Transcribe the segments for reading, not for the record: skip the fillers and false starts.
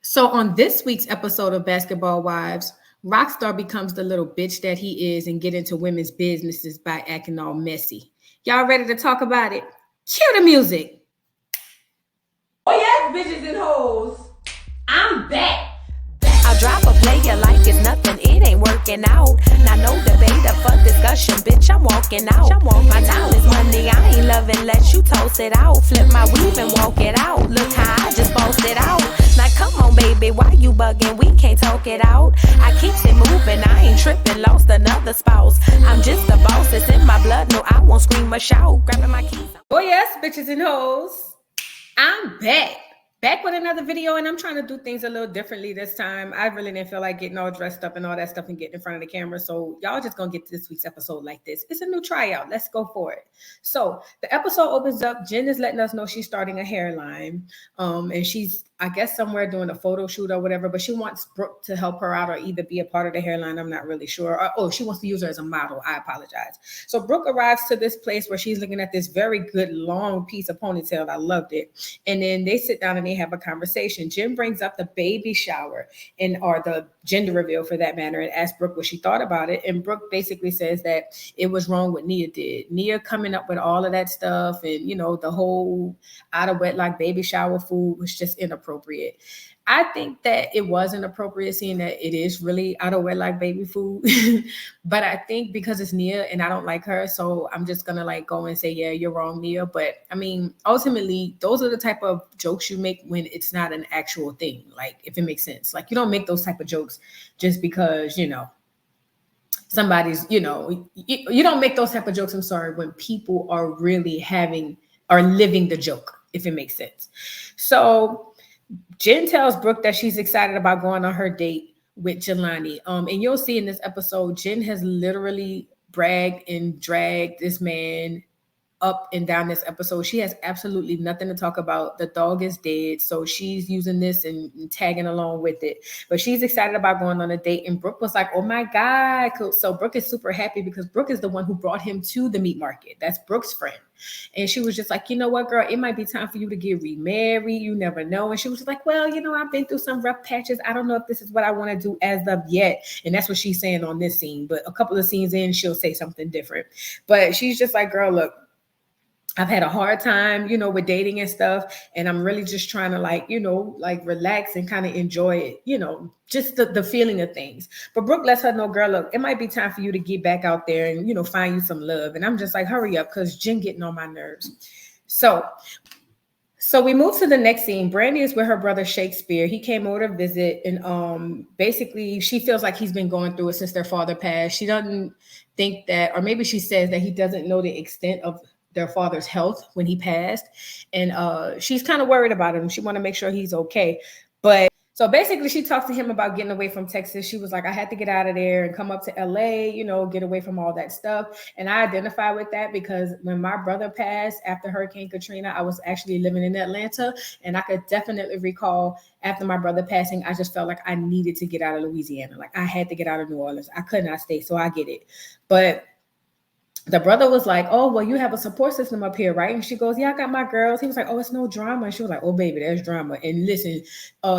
So on this week's episode of Basketball Wives, Rockstar becomes the little bitch that he is and get into women's businesses by acting all messy. Y'all ready to talk about it? Cue the music. Oh yes, bitches and hoes. I'm back. I drop a player like it's nothing, it ain't working out. Now no debate or fuck discussion, bitch, I'm walking out. My time is money, I ain't loving, let you toast it out. Flip my weave and walk it out, look how I just bossed it out. Now come on baby, why you bugging, we can't talk it out. I keeps it moving, I ain't tripping, lost another spouse. I'm just a boss, it's in my blood, no I won't scream or shout. Grabbing my keys. Oh yes, bitches and hoes. I'm back. Back with another video, and I'm trying to do things a little differently this time. I really didn't feel like getting all dressed up and all that stuff and getting in front of the camera. So y'all just gonna get to this week's episode like this. It's a new tryout. Let's go for it. So the episode opens up. Jen is letting us know she's starting a hairline. And she's, I guess, somewhere doing a photo shoot or whatever, but she wants Brooke to help her out or either be a part of the hairline. I'm not really sure. She wants to use her as a model. I apologize. So Brooke arrives to this place where she's looking at this very good long piece of ponytail. I loved it. And then they sit down and they have a conversation. Jen brings up the baby shower or the gender reveal for that matter and asks Brooke what she thought about it. And Brooke basically says that it was wrong what Nia did. Nia coming up with all of that stuff and, the whole out of wedlock baby shower food was just inappropriate. I think that it was inappropriate seeing that it is really out of wedlock baby food. But I think because it's Nia and I don't like her, so I'm just going to go and say, yeah, you're wrong, Nia. But I mean, ultimately, those are the type of jokes you make when it's not an actual thing. Like, if it makes sense. Like, you don't make those type of jokes just because, somebody's, you don't make those type of jokes, I'm sorry, when people are really living the joke, if it makes sense. So Jen tells Brooke that she's excited about going on her date with Jelani. And you'll see in this episode, Jen has literally bragged and dragged this man up and down this episode. She has absolutely nothing to talk about. The dog is dead, so she's using this and tagging along with it. But she's excited about going on a date, and Brooke was like, oh my God. So Brooke is super happy because Brooke is the one who brought him to the meat market. That's Brooke's friend. And she was just like, you know what, girl, it might be time for you to get remarried. You never know. And she was like, well, I've been through some rough patches. I don't know if this is what I want to do as of yet. And that's what she's saying on this scene. But a couple of scenes in, she'll say something different. But she's just like, girl, look, I've had a hard time, with dating and stuff. And I'm really just trying to relax and kind of enjoy it, just the feeling of things. But Brooke lets her know, girl, look, it might be time for you to get back out there and, find you some love. And I'm just like, hurry up, because Jen getting on my nerves. So we move to the next scene. Brandy is with her brother Shakespeare. He came over to visit, and basically she feels like he's been going through it since their father passed. She doesn't think that, or maybe she says that he doesn't know the extent of their father's health when he passed. And she's kind of worried about him. She want to make sure he's okay. But so basically she talked to him about getting away from Texas. She was like, I had to get out of there and come up to LA, get away from all that stuff. And I identify with that because when my brother passed after Hurricane Katrina, I was actually living in Atlanta. And I could definitely recall after my brother passing, I just felt like I needed to get out of Louisiana. Like I had to get out of New Orleans. I could not stay. So I get it. But the brother was like, oh, well, you have a support system up here, right? And she goes, yeah, I got my girls. He was like, oh, it's no drama. And she was like, oh, baby, there's drama. And listen,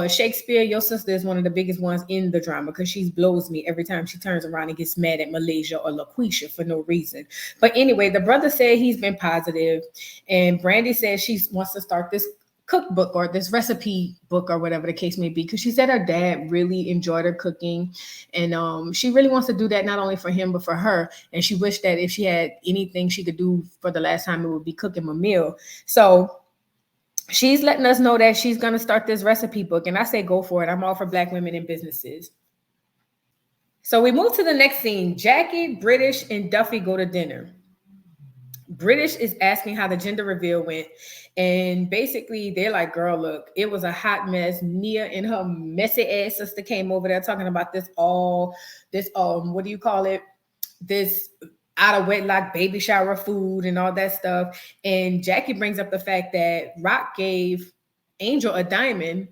Shakespeare, your sister is one of the biggest ones in the drama because she blows me every time she turns around and gets mad at Malaysia or LaQuisha for no reason. But anyway, the brother said he's been positive. And Brandy says she wants to start this cookbook or this recipe book or whatever the case may be, because she said her dad really enjoyed her cooking, and she really wants to do that not only for him but for her. And she wished that if she had anything she could do for the last time, it would be cook him a meal. So she's letting us know that she's going to start this recipe book, and I say go for it. I'm all for Black women in businesses. So we move to the next scene. Jackie, British, and Duffy go to dinner. British is asking how the gender reveal went. And basically they're like, girl, look, it was a hot mess. Nia and her messy ass sister came over there talking about this what do you call it? This out of wedlock baby shower food and all that stuff. And Jackie brings up the fact that Rock gave Angel a diamond,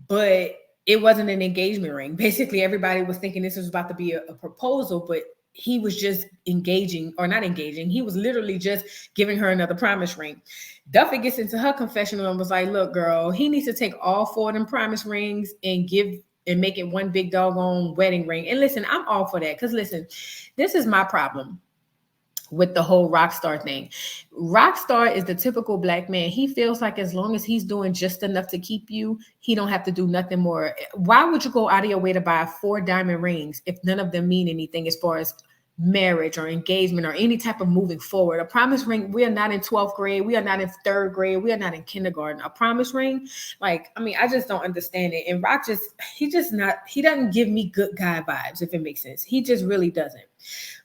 but it wasn't an engagement ring. Basically, everybody was thinking this was about to be a proposal, but he was just engaging, or not engaging. He was literally just giving her another promise ring. Duffy gets into her confessional and was like, look, girl, he needs to take all 4 of them promise rings and make it one big doggone wedding ring. And listen, I'm all for that. Because listen, this is my problem with the whole Rockstar thing. Rockstar is the typical Black man. He feels like as long as he's doing just enough to keep you, he don't have to do nothing more. Why would you go out of your way to buy 4 diamond rings if none of them mean anything as far as marriage or engagement or any type of moving forward? A promise ring, we are not in 12th grade. We are not in 3rd grade. We are not in kindergarten. A promise ring, like, I mean, I just don't understand it. And Rock he doesn't give me good guy vibes, if it makes sense. He just really doesn't.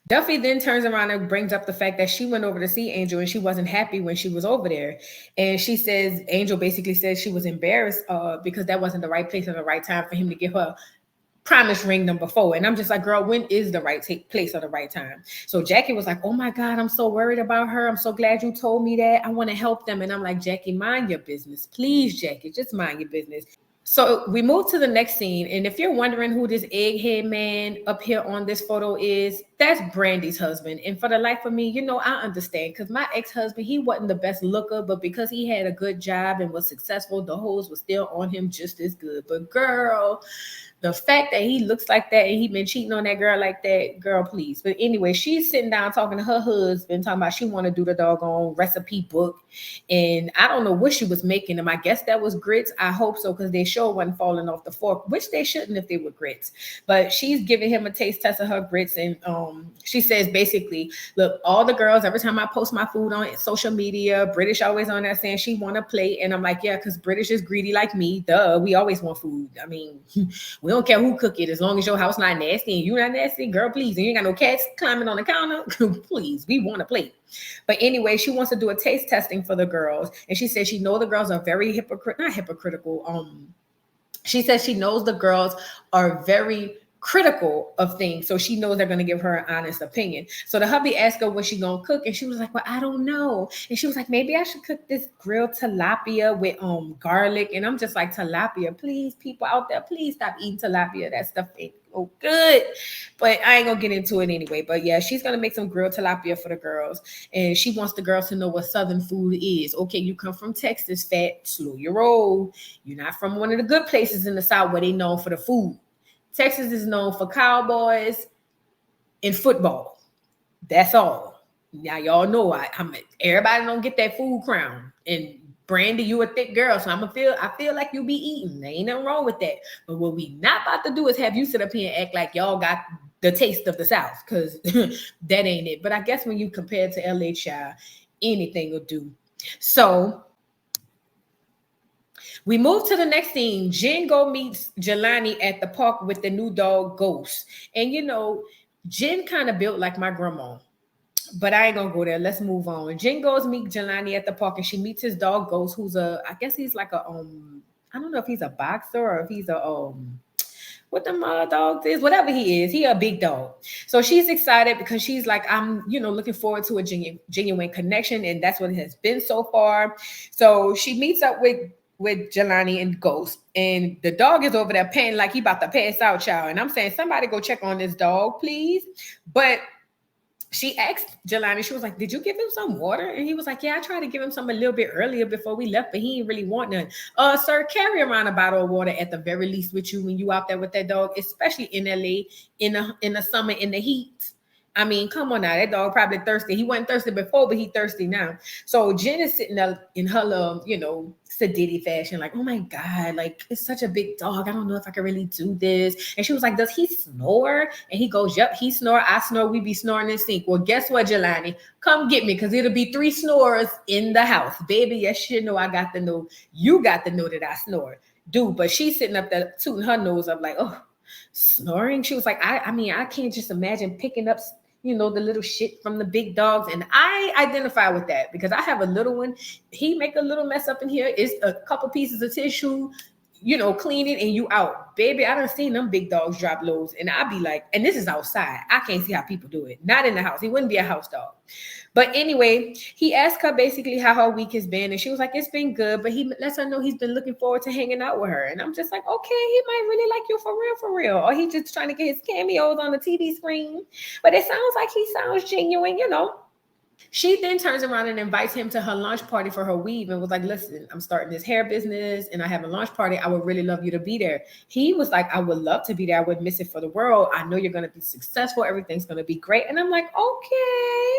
Duffy then turns around and brings up the fact that she went over to see Angel and she wasn't happy when she was over there. And she says, Angel basically says she was embarrassed because that wasn't the right place or the right time for him to give her promise ring number 4. And I'm just like, girl, when is the right place or the right time? So Jackie was like, oh my God, I'm so worried about her. I'm so glad you told me that. I want to help them. And I'm like, Jackie, mind your business. Please, Jackie, just mind your business. So we move to the next scene. And if you're wondering who this egghead man up here on this photo is, that's Brandy's husband. And for the life of me, I understand, because my ex-husband, he wasn't the best looker, but because he had a good job and was successful, the hoes were still on him just as good. But girl, the fact that he looks like that and he been cheating on that girl like that, girl, please. But anyway, she's sitting down talking to her husband, talking about she want to do the doggone recipe book. And I don't know what she was making them. I guess that was grits. I hope so, because they sure wasn't falling off the fork, which they shouldn't if they were grits. But she's giving him a taste test of her grits. And she says basically, look, all the girls, every time I post my food on social media, British always on there saying she want a plate. And I'm like, yeah, because British is greedy like me. Duh, we always want food. I mean, we don't care who cook it, as long as your house not nasty and you not nasty, girl, please. And you ain't got no cats climbing on the counter, please, we want a plate. But anyway, she wants to do a taste testing for the girls. And she says she knows the girls are very hypocritical. She says she knows the girls are very critical of things, so she knows they're going to give her an honest opinion. So the hubby asked her what she gonna cook, and she was like, well, I don't know. And she was like, maybe I should cook this grilled tilapia with garlic. And I'm just like, tilapia, please, people out there, please stop eating tilapia. That stuff ain't so good. But I ain't gonna get into it anyway. But yeah, she's gonna make some grilled tilapia for the girls, and she wants the girls to know what Southern food is. Okay, you come from Texas, fat, slow your roll. You're not from one of the good places in the South where they known for the food. Texas is known for cowboys and football. That's all. Now y'all know everybody don't get that food crown. And Brandy, you a thick girl, so I feel like you be eating. There ain't nothing wrong with that. But what we not about to do is have you sit up here and act like y'all got the taste of the South, because that ain't it. But I guess when you compare to LA, child, anything will do. So we move to the next scene. Jen meets Jelani at the park with the new dog, Ghost. And, Jen kind of built like my grandma. But I ain't going to go there. Let's move on. Jen goes meet Jelani at the park, and she meets his dog, Ghost, who's I guess he's like I don't know if he's a boxer or if he's what the dogs is, whatever he is, he a big dog. So she's excited because she's like, I'm, looking forward to a genuine connection. And that's what it has been so far. So she meets up with Jelani and Ghost, and the dog is over there panting like he about to pass out, child. And I'm saying, somebody go check on this dog, please. But she asked Jelani, she was like, did you give him some water? And he was like, yeah, I tried to give him some a little bit earlier before we left, but he didn't really want none. Sir, carry around a bottle of water at the very least with you when you out there with that dog, especially in LA in the summer in the heat. I mean, come on now, that dog probably thirsty. He wasn't thirsty before, but he thirsty now. So Jen is sitting there in her little, sedity fashion, like, oh my God, like, it's such a big dog. I don't know if I can really do this. And she was like, does he snore? And he goes, yep, he snore, I snore, we be snoring in sync. Well, guess what, Jelani? Come get me, because it'll be 3 snorers in the house. Baby, yes, you know I got to know. You got to know that I snore. Dude, but she's sitting up there tooting her nose up like, oh, snoring? She was like, I mean, I can't just imagine picking up the little shit from the big dogs. And I identify with that because I have a little one. He make a little mess up in here. It's a couple pieces of tissue. clean it and you out. Baby, I done seen them big dogs drop loads. And I be like, and this is outside. I can't see how people do it. Not in the house. He wouldn't be a house dog. But anyway, he asked her basically how her week has been. And she was like, it's been good. But he lets her know he's been looking forward to hanging out with her. And I'm just like, okay, he might really like you for real. Or he just trying to get his cameos on the TV screen. But it sounds like he sounds genuine, She then turns around and invites him to her launch party for her weave and was like, listen, I'm starting this hair business and I have a launch party. I would really love you to be there. He was like, I would love to be there. I would miss it for the world. I know you're going to be successful. Everything's going to be great. And I'm like, okay,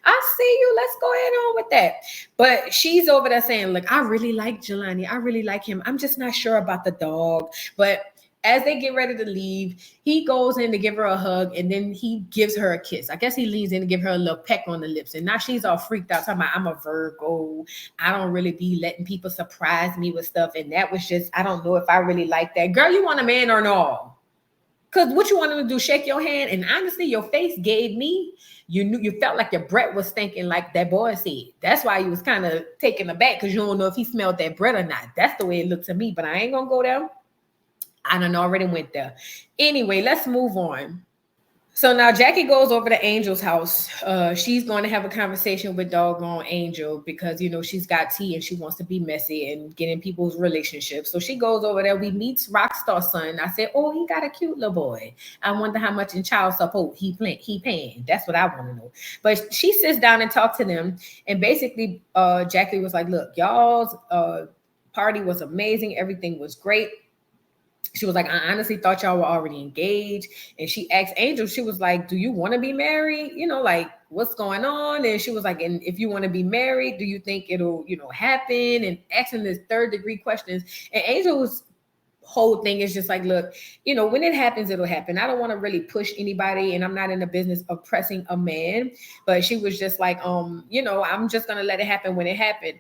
I see you. Let's go ahead on with that. But she's over there saying, look, I really like Jelani. I really like him. I'm just not sure about the dog. But as they get ready to leave, he goes in to give her a hug and then he gives her a kiss. I guess he leans in to give her a little peck on the lips. And now she's all freaked out, talking about, I'm a Virgo. I don't really be letting people surprise me with stuff. And that was just, I don't know if I really like that. Girl, you want a man or no? Because what you want him to do, shake your hand. And honestly, your face gave me, you felt like your breath was stinking like that boy said. That's why you was kind of taken aback because you don't know if he smelled that breath or not. That's the way it looked to me, but I ain't going to go there. I done already went there. Anyway, let's move on. So now Jackie goes over to Angel's house. She's going to have a conversation with doggone Angel because, she's got tea and she wants to be messy and get in people's relationships. So she goes over there. We meet Rockstar's son. I said, oh, he got a cute little boy. I wonder how much in child support he paying. That's what I want to know. But she sits down and talks to them. And basically, Jackie was like, look, y'all's party was amazing. Everything was great. She was like, I honestly thought y'all were already engaged. And she asked Angel, she was like, do you want to be married? Like, what's going on? And she was like, and if you want to be married, do you think it'll, happen? And asking this third degree questions. And Angel's whole thing is just like, look, when it happens, it'll happen. I don't want to really push anybody. And I'm not in the business of pressing a man. But she was just like, I'm just going to let it happen when it happened.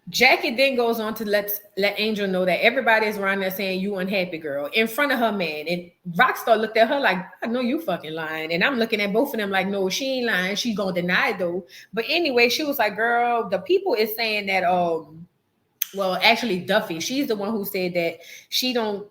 Jackie then goes on to let Angel know that everybody is around there saying you unhappy girl in front of her man. And Rockstar looked at her like, I know you fucking lying. And I'm looking at both of them like, no, she ain't lying. She's gonna deny it though. But anyway, she was like, girl, the people is saying that well, actually Duffy, she's the one who said that she don't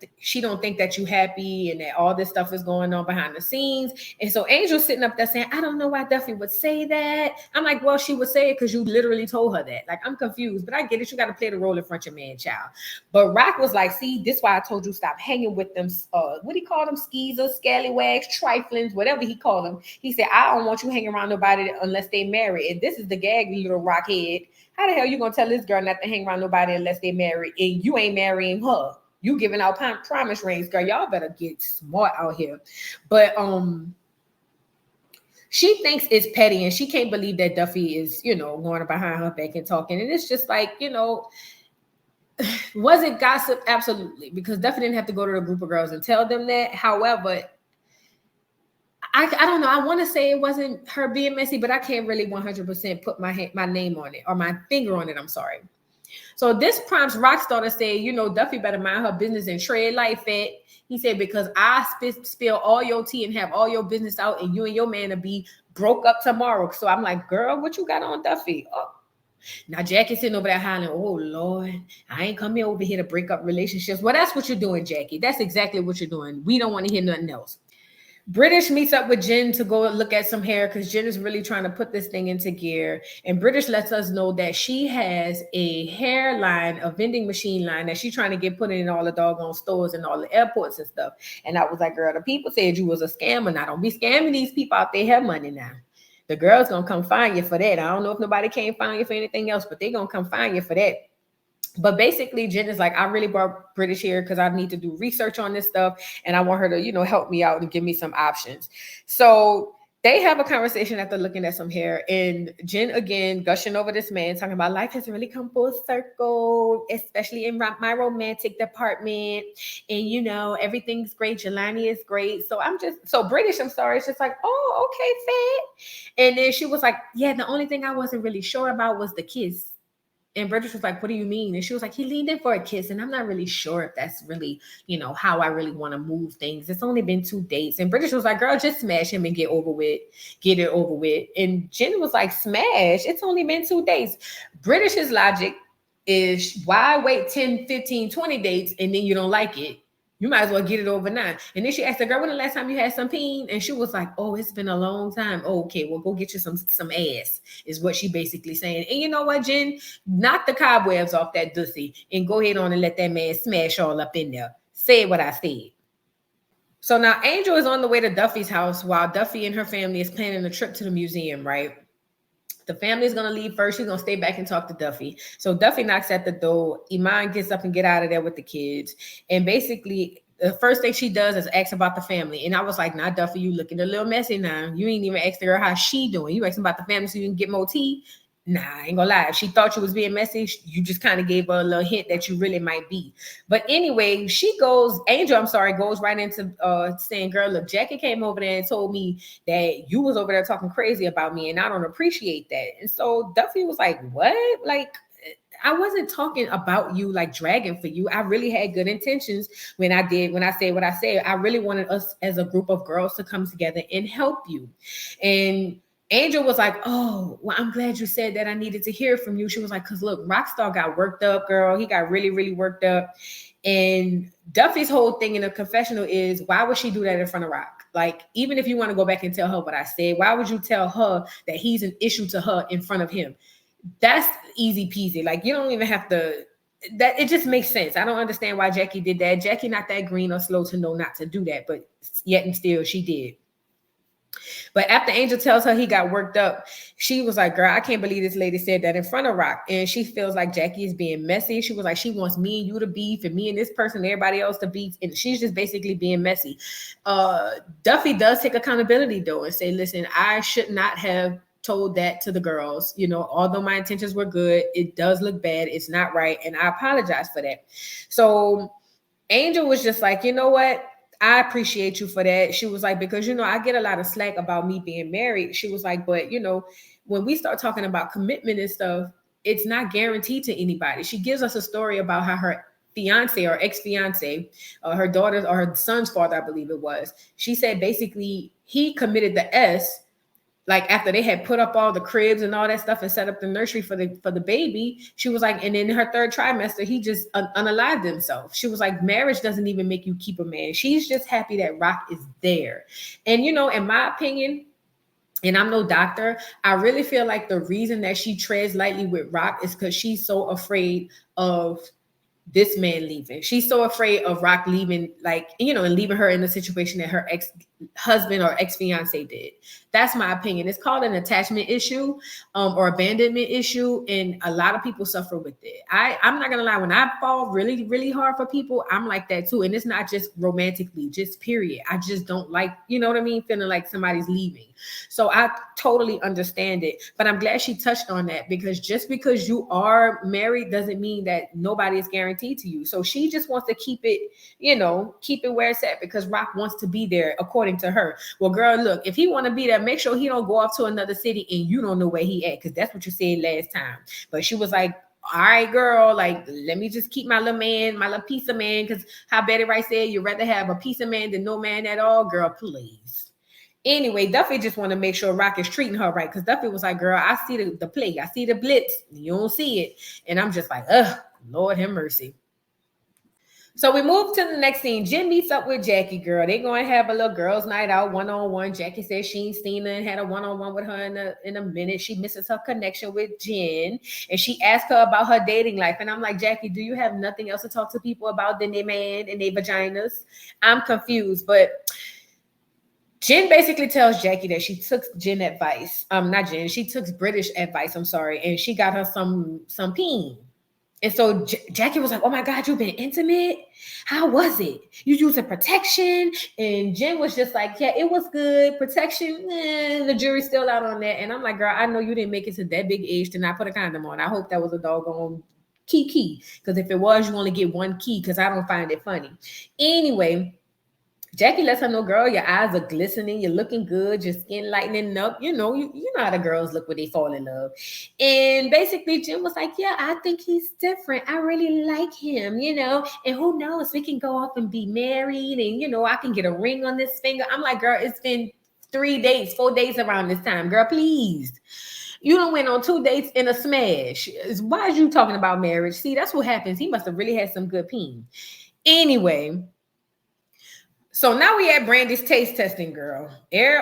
think that you happy and that all this stuff is going on behind the scenes. And so Angel's sitting up there saying, I don't know why Duffy would say that. I'm like, well, she would say it because you literally told her that. Like, I'm confused, but I get it. You got to play the role in front of your man child. But Rock was like, see, this is why I told you stop hanging with them. What do he call them? Skeezers, scallywags, triflings, whatever he called them. He said, I don't want you hanging around nobody unless they married. And this is the gag, little rockhead. How the hell you gonna tell this girl not to hang around nobody unless they married and you ain't marrying her? You giving out promise rings, girl. Y'all better get smart out here. But she thinks it's petty and she can't believe that Duffy is, going behind her back and talking. And it's just like, was it gossip? Absolutely. Because Duffy didn't have to go to a group of girls and tell them that. However, I don't know. I want to say it wasn't her being messy, but I can't really 100% put my name on it or my finger on it. I'm sorry. So this prompts Rockstar to say, Duffy better mind her business and tread light fat. He said, because I spill all your tea and have all your business out and you and your man will be broke up tomorrow. So I'm like, girl, what you got on Duffy? Oh. Now Jackie's sitting over there hollering, oh Lord, I ain't coming over here to break up relationships. Well, that's what you're doing, Jackie. That's exactly what you're doing. We don't want to hear nothing else. British meets up with Jen to go look at some hair because Jen is really trying to put this thing into gear. And British lets us know that she has a hair line, a vending machine line that she's trying to get put in all the doggone stores and all the airports and stuff. And I was like, girl, the people said you was a scammer. Now don't be scamming these people out there have money now. The girl's going to come find you for that. I don't know if nobody came find you for anything else, but they're going to come find you for that. But basically, Jen is like, I really brought British here because I need to do research on this stuff. And I want her to, help me out and give me some options. So they have a conversation after looking at some hair. And Jen, again, gushing over this man, talking about life has really come full circle, especially in my romantic department. And, everything's great. Jelani is great. So British, I'm sorry. It's just like, oh, okay, fat. And then she was like, yeah, the only thing I wasn't really sure about was the kiss. And British was like, what do you mean? And she was like, he leaned in for a kiss. And I'm not really sure if that's really, how I really want to move things. It's only been 2 dates. And British was like, girl, just smash him and get it over with. And Jen was like, smash? It's only been 2 days. British's logic is why wait 10, 15, 20 dates and then you don't like it? You might as well get it over now. And then she asked the girl, when the last time you had some peen? And she was like, oh, it's been a long time. Oh, okay, well, go get you some ass, is what she basically saying. And you know what, Jen? Knock the cobwebs off that dussy and go ahead on and let that man smash all up in there. Say what I said. So now Angel is on the way to Duffy's house while Duffy and her family is planning a trip to the museum, right? The family is going to leave first. She's going to stay back and talk to Duffy. So Duffy knocks at the door. Iman gets up and get out of there with the kids. And basically, the first thing she does is ask about the family. And I was like, nah, Duffy, you looking a little messy now. You ain't even asked her how she doing. You asking about the family so you can get more tea? Nah, I ain't gonna lie. If she thought you was being messy, you just kind of gave her a little hint that you really might be. But anyway, Angel goes right into saying, girl, look, Jackie came over there and told me that you was over there talking crazy about me, and I don't appreciate that. And so Duffy was like, what? Like, I wasn't talking about you, like dragging for you. I really had good intentions when I said what I said. I really wanted us as a group of girls to come together and help you. And Angel was like, oh, well, I'm glad you said that. I needed to hear from you. She was like, because look, Rockstar got worked up, girl. He got really, really worked up. And Duffy's whole thing in the confessional is, why would she do that in front of Rock? Like, even if you want to go back and tell her what I said, why would you tell her that he's an issue to her in front of him? That's easy peasy. Like, you don't even have to, that it just makes sense. I don't understand why Jackie did that. Jackie not that green or slow to know not to do that, but yet and still she did. But after Angel tells her he got worked up, she was like, girl, I can't believe this lady said that in front of Rock. And she feels like Jackie is being messy. She was like, she wants me and you to beef and me and this person and everybody else to beef. And she's just basically being messy. Duffy does take accountability though and say, listen, I should not have told that to the girls. You know, although my intentions were good, it does look bad. It's not right. And I apologize for that. So Angel was just like, you know what? I appreciate you for that. She was like, because, you know, I get a lot of slack about me being married. She was like, but, you know, when we start talking about commitment and stuff, it's not guaranteed to anybody. She gives us a story about how her fiance or ex-fiance, her daughter's or her son's father, I believe it was. She said basically he committed the S, like after they had put up all the cribs and all that stuff and set up the nursery for the baby. She was like, and in her third trimester, he just unalived himself. She was like, marriage doesn't even make you keep a man. She's just happy that Rock is there. And, you know, in my opinion, and I'm no doctor, I really feel like the reason that she treads lightly with Rock is because she's so afraid of this man leaving. She's so afraid of Rock leaving, like, you know, and leaving her in the situation that her ex-husband or ex-fiance did. That's my opinion. It's called an attachment issue or abandonment issue. And a lot of people suffer with it. I'm not going to lie. When I fall really, really hard for people, I'm like that too. And it's not just romantically, just period. I just don't like, you know what I mean? Feeling like somebody's leaving. So I totally understand it. But I'm glad she touched on that, because just because you are married doesn't mean that nobody is guaranteed to you. So she just wants to keep it, you know, keep it where it's at because Rock wants to be there according to her. Well, girl, look, if he want to be there, make sure he don't go off to another city and you don't know where he at, because that's what you said last time. But she was like, all right, girl, like, let me just keep my little man, my little piece of man, because how Betty Wright said, you'd rather have a piece of man than no man at all. Girl, please. Anyway, Duffy just want to make sure Rock is treating her right, because Duffy was like, girl, I see the play. I see the blitz. You don't see it. And I'm just like, ugh, Lord have mercy. So we move to the next scene. Jen meets up with Jackie, girl. They're going to have a little girls' night out, one-on-one. Jackie says she ain't seen her and had a one-on-one with her in a minute. She misses her connection with Jen. And she asked her about her dating life. And I'm like, Jackie, do you have nothing else to talk to people about than their man and their vaginas? I'm confused. But Jen basically tells Jackie that she took Jen advice. Not Jen. She took British advice. I'm sorry. And she got her some peen. And so Jackie was like, oh my God, you've been intimate? How was it? You using protection? And Jen was just like, yeah, it was good. Protection, the jury's still out on that. And I'm like, girl, I know you didn't make it to that big age to not put a condom on. I hope that was a doggone key. Because if it was, you only get one key, because I don't find it funny. Anyway, Jackie lets her know, girl, your eyes are glistening. You're looking good. Your skin lightening up. You know how the girls look when they fall in love. And basically, Jen was like, yeah, I think he's different. I really like him, you know. And who knows, we can go off and be married. And, you know, I can get a ring on this finger. I'm like, girl, it's been 4 days around this time. Girl, please. You done went on 2 dates in a smash. Why is you talking about marriage? See, that's what happens. He must have really had some good peen. Anyway, so now we at Brandy's taste testing, girl.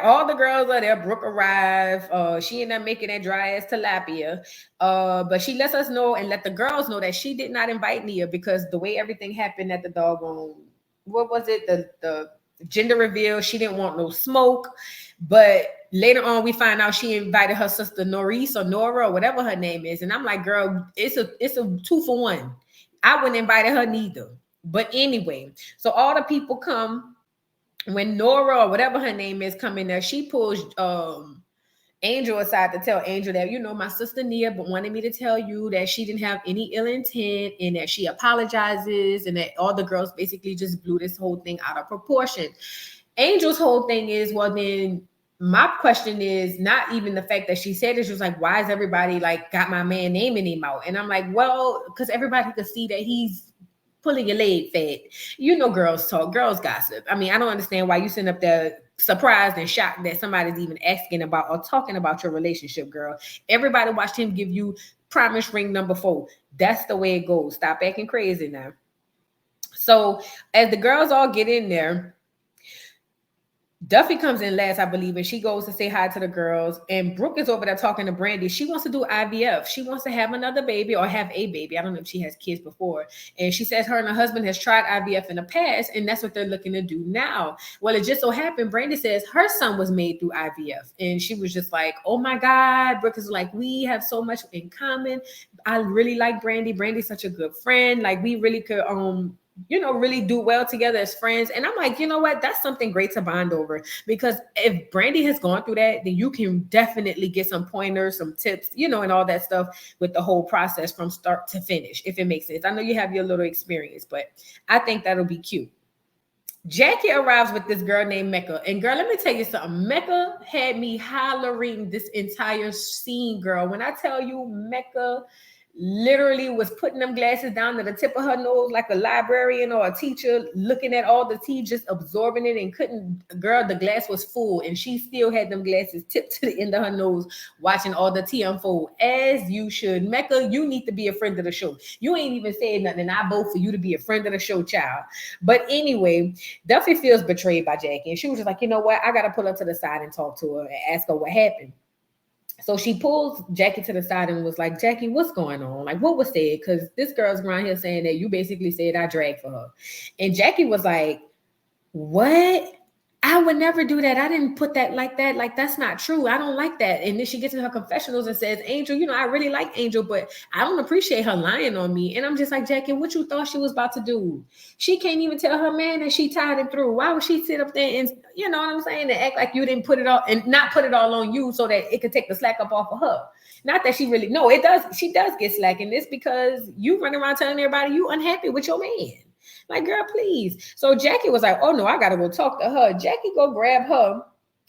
All the girls are there. Brooke arrived. She ended up making that dry ass tilapia. But she lets us know and let the girls know that she did not invite Nia because the way everything happened at the doggone, what was it? The gender reveal. She didn't want no smoke. But later on, we find out she invited her sister Norris or Nora or whatever her name is. And I'm like, girl, it's a 2-for-1. I wouldn't invite her neither. But anyway, so all the people come. When Nora or whatever her name is coming there, she pulls Angel aside to tell Angel that, my sister Nia but wanted me to tell you that she didn't have any ill intent and that she apologizes and that all the girls basically just blew this whole thing out of proportion. Angel's whole thing is, well, then my question is not even the fact that she said it. She was like, why is everybody like got my man name in him out? And I'm like, well, because everybody could see that he's pulling your leg fat. Girls talk, girls gossip. I mean, I don't understand why you sitting up there surprised and shocked that somebody's even asking about or talking about your relationship, girl. Everybody watched him give you promise ring number 4. That's the way it goes. Stop acting crazy now. So as the girls all get in there, Duffy comes in last, I believe, and she goes to say hi to the girls. And Brooke is over there talking to Brandy. She wants to do IVF. She wants to have another baby or have a baby. I don't know if she has kids before. And she says her and her husband has tried IVF in the past, and that's what they're looking to do now. Well, it just so happened, Brandy says her son was made through IVF. And she was just like, oh my God. Brooke is like, we have so much in common. I really like Brandy. Brandy's such a good friend. Like, we really could, really do well together as friends. And I'm like, you know what? That's something great to bond over, because if Brandy has gone through that, then you can definitely get some pointers, some tips, and all that stuff with the whole process from start to finish, if it makes sense. I know you have your little experience, but I think that'll be cute. Jackie arrives with this girl named Mecca. And girl, let me tell you something. Mecca had me hollering this entire scene, girl. When I tell you, Mecca literally was putting them glasses down to the tip of her nose like a librarian or a teacher, looking at all the tea, just absorbing it, and girl, the glass was full and she still had them glasses tipped to the end of her nose, watching all the tea unfold, as you should. Mecca, you need to be a friend of the show. You ain't even saying nothing, and I vote for you to be a friend of the show, child. But anyway, Duffy feels betrayed by Jackie, and she was just like, you know what? I got to pull her to the side and talk to her and ask her what happened. So she pulls Jackie to the side and was like, Jackie, what's going on? Like, what was said? Because this girl's around here saying that you basically said I dragged for her. And Jackie was like, what? I would never do that. I didn't put that like that. Like, that's not true. I don't like that. And then she gets in her confessionals and says, Angel, I really like Angel, but I don't appreciate her lying on me. And I'm just like, Jackie, what you thought she was about to do? She can't even tell her man that she tied him through. Why would she sit up there and, you know what I'm saying, and act like you didn't put it all and not put it all on you so that it could take the slack up off of her? Not that she really, no, it does. She does get slack in this because you run around telling everybody you unhappy with your man. Like, girl, please. So Jackie was like, oh no, I gotta go talk to her. Jackie go grab her.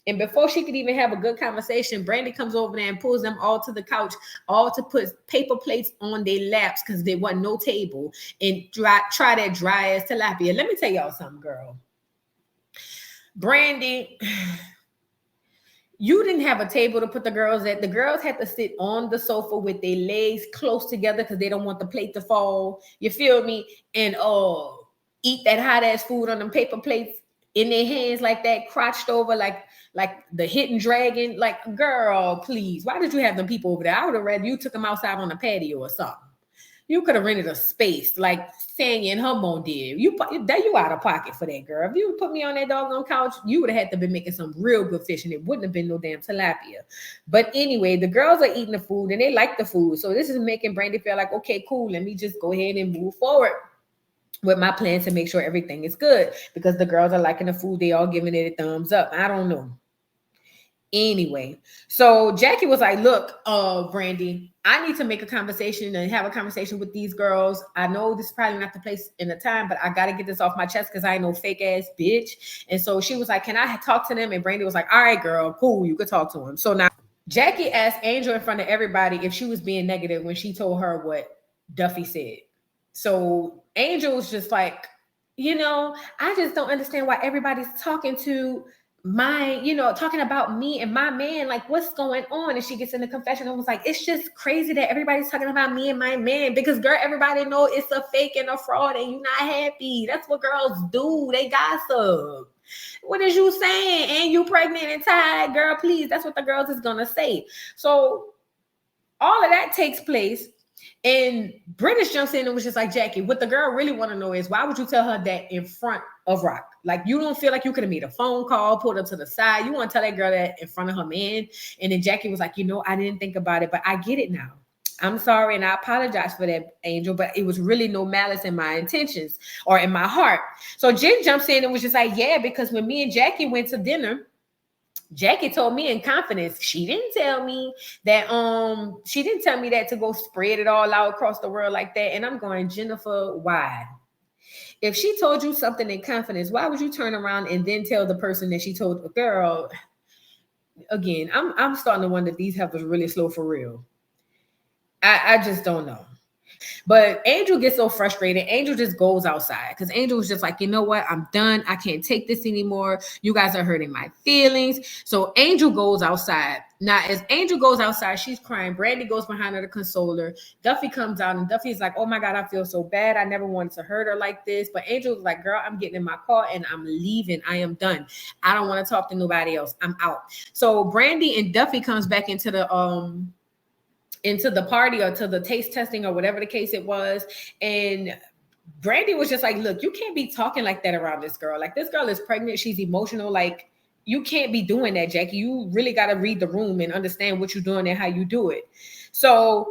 And before she could even have a good conversation, Brandy comes over there and pulls them all to the couch, all to put paper plates on their laps because there wasn't no table, and try that dry ass tilapia. Let me tell y'all something, girl. Brandy, you didn't have a table to put the girls at. The girls had to sit on the sofa with their legs close together because they don't want the plate to fall. You feel me? And eat that hot ass food on them paper plates in their hands like that, crouched over like the hidden dragon. Like, girl, please. Why did you have them people over there? I would have rather you took them outside on a patio or something. You could have rented a space like Sanya and her mom did. You out of pocket for that, girl. If you put me on that doggone couch, you would have had to be making some real good fish, and it wouldn't have been no damn tilapia. But anyway, the girls are eating the food and they like the food. So this is making Brandy feel like, okay, cool, let me just go ahead and move forward with my plan to make sure everything is good, because the girls are liking the food. They all giving it a thumbs up. I don't know. Anyway, so Jackie was like, look, Brandy, I need to make a conversation and have a conversation with these girls. I know this is probably not the place and the time, but I got to get this off my chest because I ain't no fake ass bitch. And so she was like, can I talk to them? And Brandy was like, all right, girl, cool. You could talk to them. So now Jackie asked Angel in front of everybody if she was being negative when she told her what Duffy said. So Angel was just like, I just don't understand why everybody's talking to talking about me and my man, like what's going on? And she gets in the confession and was like, it's just crazy that everybody's talking about me and my man because girl, everybody know it's a fake and a fraud and you're not happy. That's what girls do. They gossip. What is you saying? And you pregnant and tired, girl, please. That's what the girls is gonna say. So all of that takes place. And British jumps in and was just like, Jackie, what the girl really want to know is why would you tell her that in front of Rock? Like, you don't feel like you could have made a phone call, pulled her to the side. You want to tell that girl that in front of her man. And then Jackie was like, I didn't think about it, but I get it now. I'm sorry. And I apologize for that, Angel, but it was really no malice in my intentions or in my heart. So Jen jumps in and was just like, yeah, because when me and Jackie went to dinner, Jackie told me in confidence, she didn't tell me that to go spread it all out across the world like that. And I'm going, Jennifer, why? If she told you something in confidence, why would you turn around and then tell the person that she told? Girl, again, I'm starting to wonder if these heifers really slow for real. I just don't know. But Angel gets so frustrated. Angel just goes outside because Angel was just like, you know what? I'm done. I can't take this anymore. You guys are hurting my feelings. So Angel goes outside. Now, as Angel goes outside, she's crying. Brandy goes behind her to console her. Duffy comes out and Duffy's like, oh my God, I feel so bad. I never wanted to hurt her like this. But Angel's like, girl, I'm getting in my car and I'm leaving. I am done. I don't want to talk to nobody else. I'm out. So Brandy and Duffy comes back into the party or to the taste testing or whatever the case it was. And Brandy was just like, look, you can't be talking like that around this girl. Like, this girl is pregnant. She's emotional. Like, you can't be doing that, Jackie. You really got to read the room and understand what you're doing and how you do it. So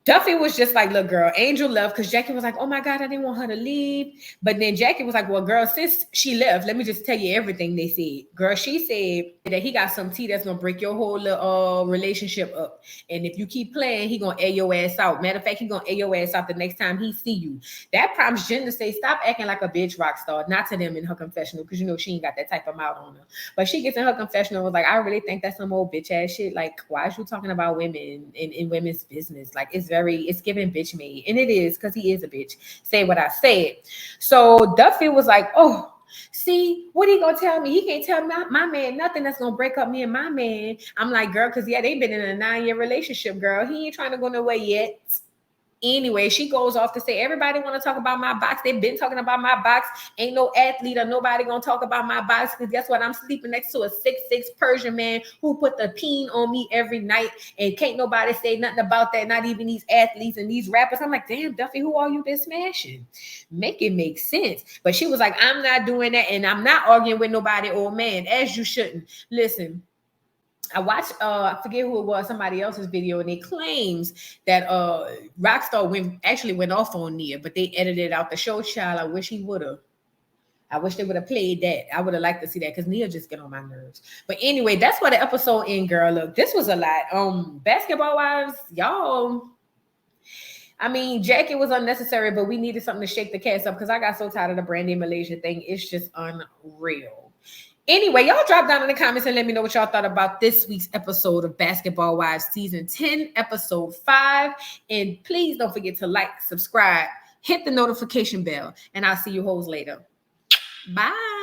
Duffy was just like, look, girl, Angel left because Jackie was like, oh my God, I didn't want her to leave. But then Jackie was like, well, girl, since she left, let me just tell you everything they said. Girl, she said that he got some tea that's going to break your whole relationship up. And if you keep playing, he going to air your ass out. Matter of fact, he going to air your ass out the next time he see you. That prompts Jen to say, stop acting like a bitch rock star. Not to them in her confessional because, she ain't got that type of mouth on her. But she gets in her confessional and was like, I really think that's some old bitch ass shit. Like, why is you talking about women in women's business? Like, it's giving bitch made. And it is because he is a bitch. Say what I said. So Duffy was like, oh, see, what he gonna tell me? He can't tell my man nothing that's gonna break up me and my man. I'm like, girl, because yeah, they've been in a 9-year relationship, girl. He ain't trying to go nowhere yet. Anyway, she goes off to say, everybody want to talk about my box. They've been talking about my box. Ain't no athlete or nobody going to talk about my box because guess what? I'm sleeping next to a 6'6" Persian man who put the peen on me every night and can't nobody say nothing about that, not even these athletes and these rappers. I'm like, damn, Duffy, who all you been smashing? Make it make sense. But she was like, I'm not doing that and I'm not arguing with nobody, old man, as you shouldn't. Listen, I watched, I forget who it was, somebody else's video, and it claims that Rockstar went off on Nia, but they edited out the show. Child, I wish he would have. I wish they would have played that. I would have liked to see that because Nia just get on my nerves. But anyway, that's where the episode ended, girl. Look, this was a lot. Basketball wives, y'all. I mean, Jackie was unnecessary, but we needed something to shake the cast up because I got so tired of the Brandy Malaysia thing. It's just unreal. Anyway, y'all drop down in the comments and let me know what y'all thought about this week's episode of Basketball Wives Season 10, Episode 5. And please don't forget to like, subscribe, hit the notification bell, and I'll see you hoes later. Bye.